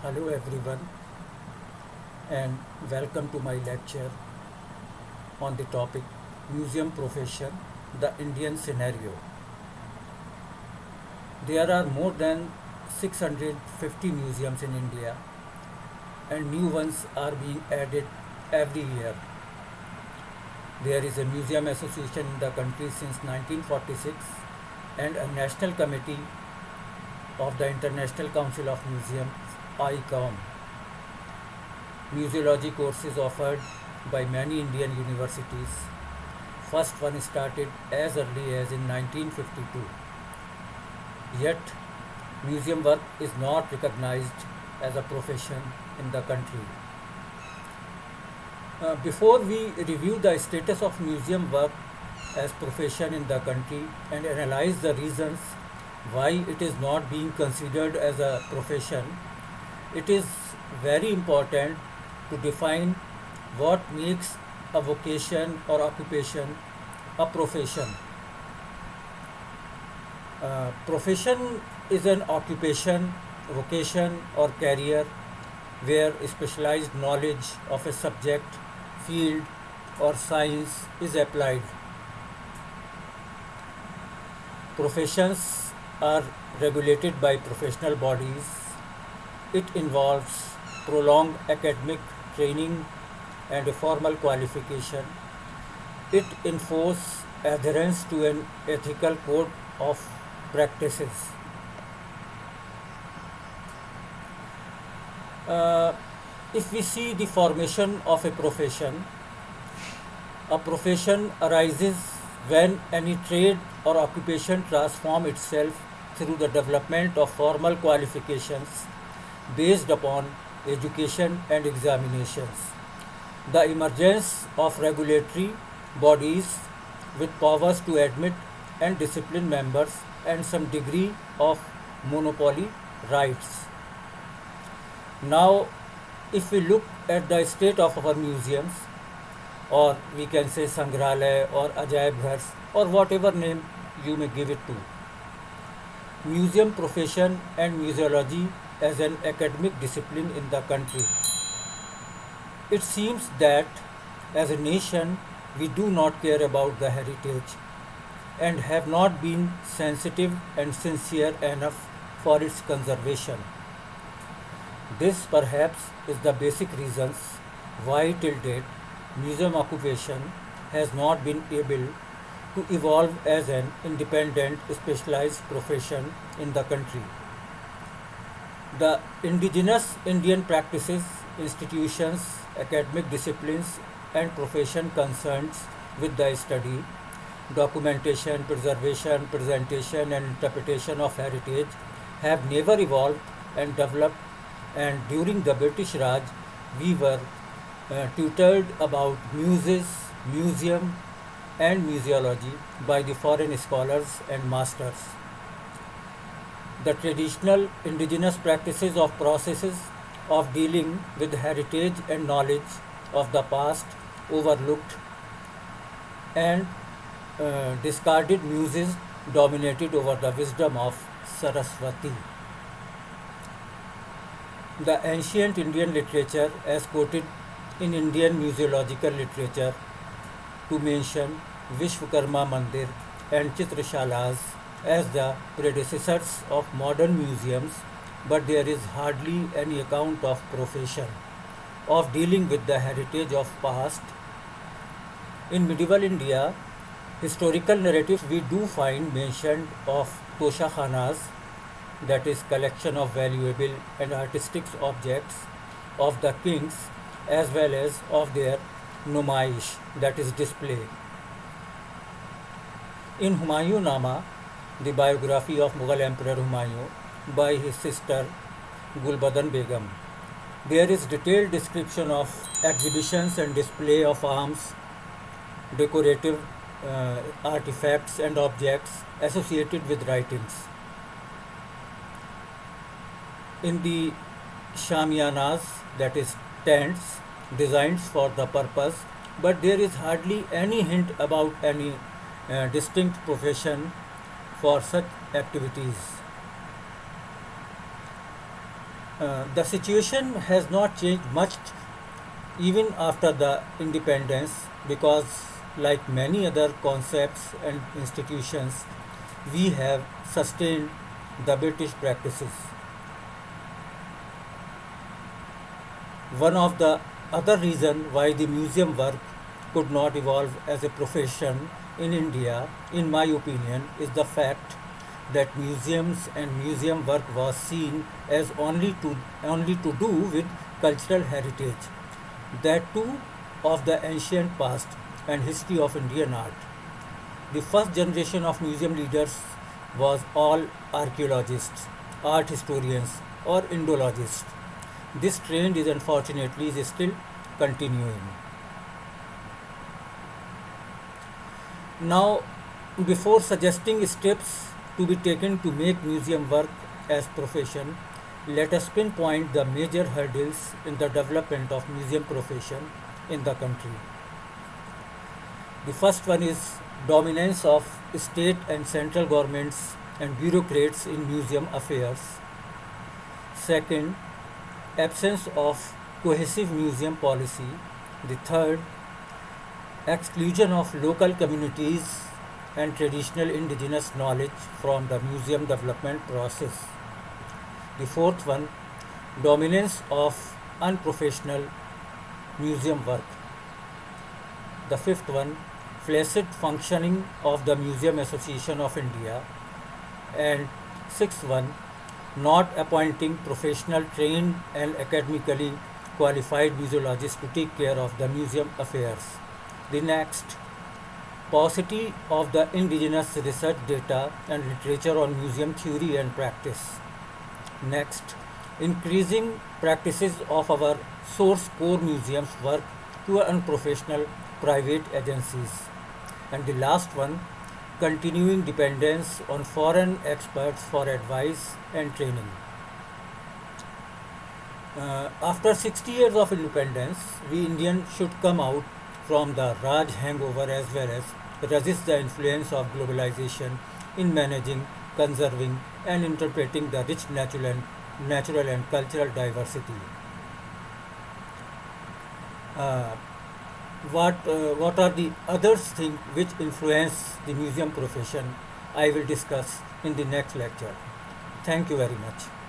Hello everyone and welcome to my lecture on the topic Museum Profession, the Indian Scenario. There are more than 650 museums in India and new ones are being added every year. There is a museum association in the country since 1946 and a national committee of the International Council of Museums, ICOM. Museology courses offered by many Indian universities. First one started as early as in 1952. Yet, museum work is not recognized as a profession in the country. Before we review the status of museum work as profession in the country and analyze the reasons why it is not being considered as a profession, it is very important to define what makes a vocation or occupation a profession. Profession is an occupation, vocation, or career where specialized knowledge of a subject, field, or science is applied. Professions are regulated by professional bodies. It involves prolonged academic training and a formal qualification. It enforces adherence to an ethical code of practices. Uh, if we see the formation of a profession arises when any trade or occupation transforms itself through the development of formal qualifications based upon education and examinations. The emergence of regulatory bodies with powers to admit and discipline members and some degree of monopoly rights. Now, if we look at the state of our museums, or we can say Sangrahalaya or Ajaib Ghars or whatever name you may give it to, museum profession and museology as an academic discipline in the country. It seems that as a nation we do not care about the heritage and have not been sensitive and sincere enough for its conservation. This perhaps is the basic reasons why till date museum occupation has not been able to evolve as an independent specialized profession in the country. The indigenous Indian practices, institutions, academic disciplines and profession concerns with the study, documentation, preservation, presentation and interpretation of heritage have never evolved and developed, and during the British Raj we were tutored about muses, museum and museology by the foreign scholars and masters. The traditional indigenous practices of processes of dealing with heritage and knowledge of the past overlooked and discarded muses dominated over the wisdom of Saraswati. The ancient Indian literature, as quoted in Indian museological literature, to mention Vishwakarma Mandir and Chitrashalas as the predecessors of modern museums, but there is hardly any account of profession of dealing with the heritage of past. In medieval India, historical narratives we do find mentioned of toshakhanas, that is collection of valuable and artistic objects of the kings, as well as of their numaish, that is display. In Humayun Nama, the biography of Mughal Emperor Humayun by his sister Gulbadan Begum, there is detailed description of exhibitions and display of arms, decorative artifacts and objects associated with writings. In the shamiyanas, that is tents designed for the purpose, but there is hardly any hint about any distinct profession for such activities. The situation has not changed much even after the independence because, like many other concepts and institutions, we have sustained the British practices. One of the other reasons why the museum work could not evolve as a profession in India, in my opinion, is the fact that museums and museum work was seen as only to do with cultural heritage, that too of the ancient past and history of Indian art. The first generation of museum leaders was all archaeologists, art historians, or Indologists. This trend is unfortunately is still continuing. Now, before suggesting steps to be taken to make museum work as profession, let us pinpoint the major hurdles in the development of museum profession in the country. The first one is dominance of state and central governments and bureaucrats in museum affairs. Second, absence of cohesive museum policy. The third, exclusion of local communities and traditional indigenous knowledge from the museum development process. The fourth one, dominance of unprofessional museum work. The fifth one, flaccid functioning of the Museum Association of India. And sixth one, not appointing professional trained and academically qualified museologists to take care of the museum affairs. The next, paucity of the indigenous research data and literature on museum theory and practice. Next, increasing practices of our source core museums work to unprofessional private agencies. And the last one, continuing dependence on foreign experts for advice and training. After 60 years of independence, we Indians should come out from the Raj hangover as well as resist the influence of globalization in managing, conserving, and interpreting the rich natural and cultural diversity. Uh, what are the other things which influence the museum profession? I will discuss in the next lecture. Thank you very much.